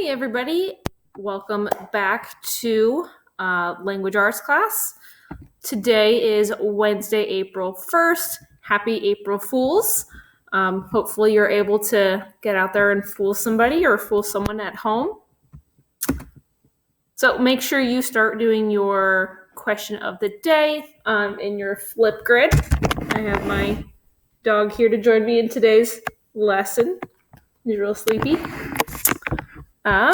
Hey everybody, welcome back to language arts class. Today is Wednesday, April 1st. Happy April Fools. Hopefully you're able to get out there and fool somebody or fool someone at home. So make sure you start doing your question of the day in your flip grid. I have my dog here to join me in today's lesson. He's real sleepy. All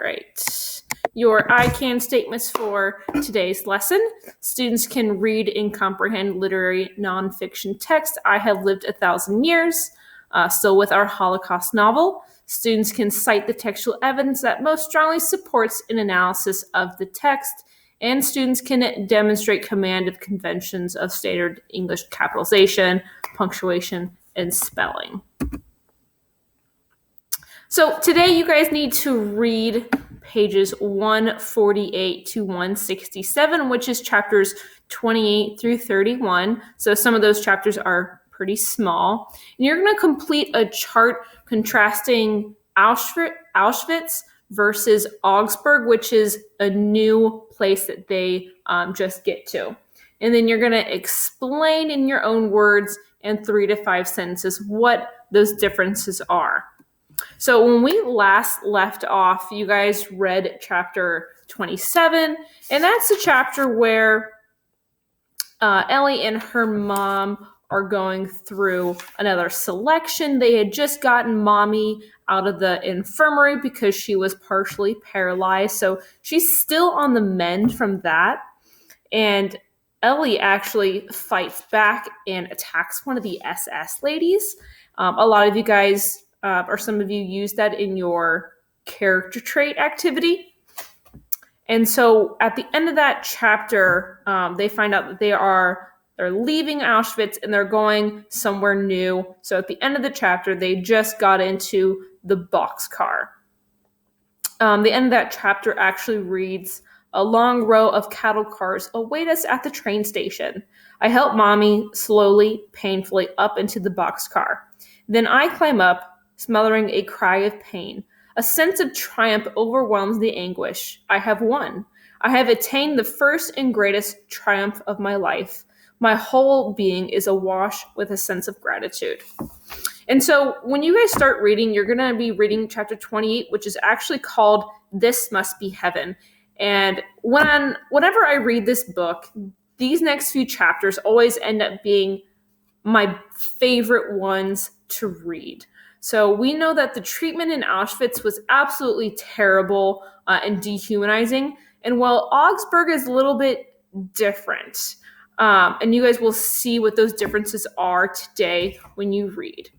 right. Your I can statements for today's lesson. Students can read and comprehend literary nonfiction text. I have lived 1,000 years, still with our Holocaust novel. Students can cite the textual evidence that most strongly supports an analysis of the text, and students can demonstrate command of conventions of standard English capitalization, punctuation, and spelling. So today you guys need to read pages 148 to 167, which is chapters 28 through 31. So some of those chapters are pretty small. And you're going to complete a chart contrasting Auschwitz versus Augsburg, which is a new place that they just get to. And then you're going to explain in your own words in 3 to 5 sentences what those differences are. So when we last left off, you guys read chapter 27, and that's a chapter where Ellie and her mom are going through another selection. They had just gotten mommy out of the infirmary because she was partially paralyzed, so she's still on the mend from that. And Ellie actually fights back and attacks one of the SS ladies. A lot of you guys or some of you use that in your character trait activity. And so at the end of that chapter, they find out that they're leaving Auschwitz and they're going somewhere new. So at the end of the chapter, they just got into the boxcar. The end of that chapter actually reads, "A long row of cattle cars await us at the train station. I help mommy slowly, painfully up into the boxcar. Then I climb up, smothering a cry of pain. A sense of triumph overwhelms the anguish. I have won. I have attained the first and greatest triumph of my life. My whole being is awash with a sense of gratitude." And so when you guys start reading, you're going to be reading chapter 28, which is actually called "This Must Be Heaven." And whenever I read this book, these next few chapters always end up being my favorite ones to read. So we know that the treatment in Auschwitz was absolutely terrible and dehumanizing. And while Augsburg is a little bit different, and you guys will see what those differences are today when you read.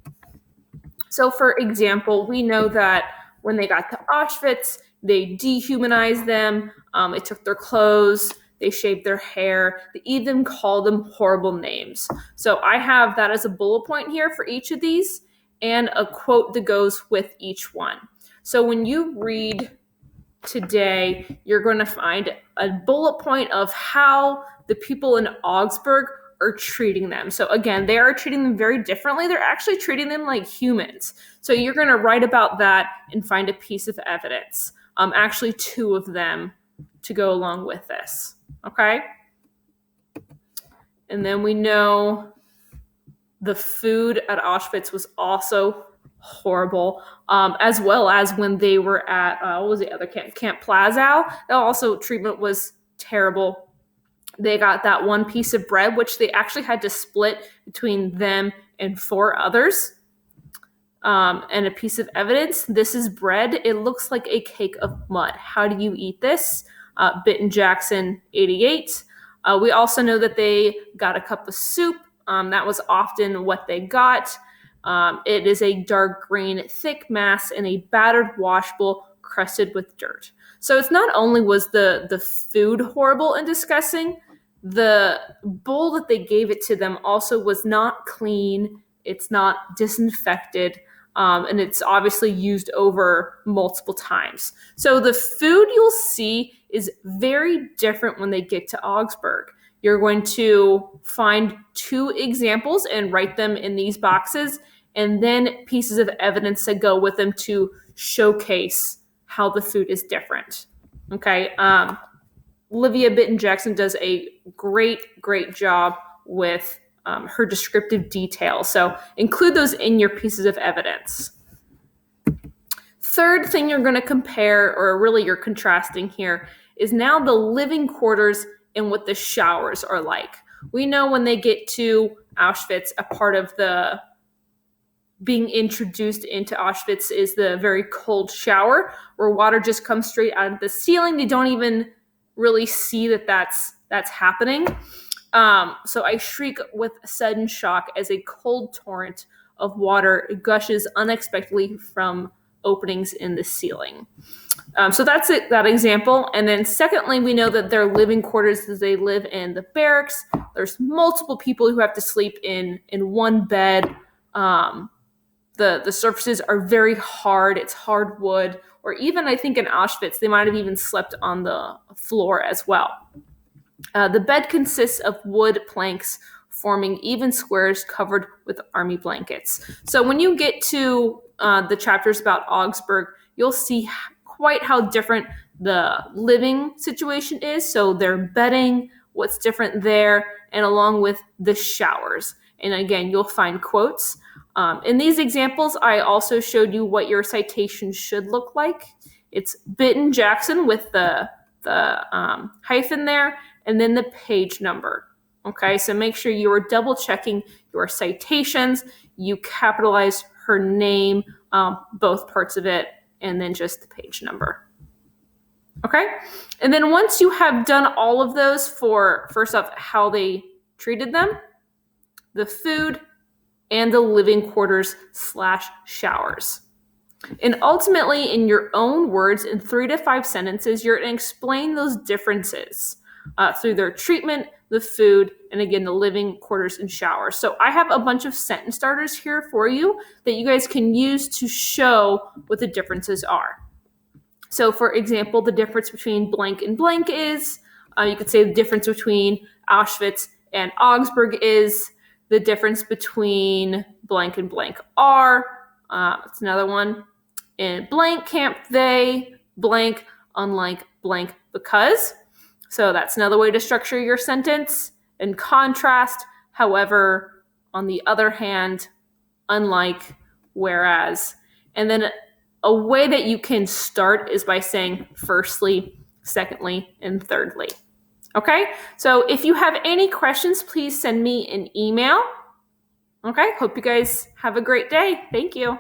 So for example, we know that when they got to Auschwitz, they dehumanized them. They took their clothes. They shaved their hair. They even called them horrible names. So I have that as a bullet point here for each of these, and a quote that goes with each one. So when you read today, you're going to find a bullet point of how the people in Augsburg are treating them. So again, they are treating them very differently. They're actually treating them like humans. So you're going to write about that and find a piece of evidence. Actually 2 of them to go along with this. Okay? And then we know the food at Auschwitz was also horrible, as well as when they were at, what was the other camp? Camp Plazow. Also, treatment was terrible. They got that one piece of bread, which they actually had to split between them and 4 others. And a piece of evidence, this is bread. It looks like a cake of mud. How do you eat this? Bitten Jackson, 88. We also know that they got a cup of soup. That was often what they got. It is a dark green, thick mass in a battered washbowl crusted with dirt. So it's not only was the food horrible and disgusting, the bowl that they gave it to them also was not clean. It's not disinfected. And it's obviously used over multiple times. So the food you'll see is very different when they get to Augsburg. You're going to find 2 examples and write them in these boxes, and then pieces of evidence that go with them to showcase how the food is different. Okay. Olivia Bitten-Jackson does a great job with her descriptive detail. So include those in your pieces of evidence. Third thing you're going to compare, or really you're contrasting here, is now the living quarters and what the showers are like. We know when they get to Auschwitz, a part of the being introduced into Auschwitz is the very cold shower where water just comes straight out of the ceiling. They don't even really see that that's happening. So I shriek with sudden shock as a cold torrent of water gushes unexpectedly from openings in the ceiling. So that's it, that example. And then secondly, we know that their living quarters as they live in the barracks. There's multiple people who have to sleep in one bed. The surfaces are very hard. It's hardwood. Or even I think in Auschwitz, they might have even slept on the floor as well. The bed consists of wood planks forming even squares covered with army blankets. So when you get to the chapters about Augsburg, you'll see quite how different the living situation is. So their bedding, what's different there, and along with the showers. And again, you'll find quotes. In these examples, I also showed you what your citation should look like. It's Bitten-Jackson with the hyphen there, and then the page number. Okay, so make sure you are double checking your citations. You capitalize her name, both parts of it, and then just the page number. Okay, and then once you have done all of those for, first off, how they treated them, the food, and the living quarters / showers. And ultimately, in your own words, in 3 to 5 sentences, you're going to explain those differences through their treatment, the food, and again, the living quarters and showers. So I have a bunch of sentence starters here for you that you guys can use to show what the differences are. So for example, the difference between blank and blank is, you could say the difference between Auschwitz and Augsburg is, the difference between blank and blank are, that's another one. In blank camp they, blank, unlike blank because. So that's another way to structure your sentence. In contrast, however, on the other hand, unlike, whereas. And then a way that you can start is by saying firstly, secondly, and thirdly. Okay, so if you have any questions, please send me an email. Okay, hope you guys have a great day. Thank you.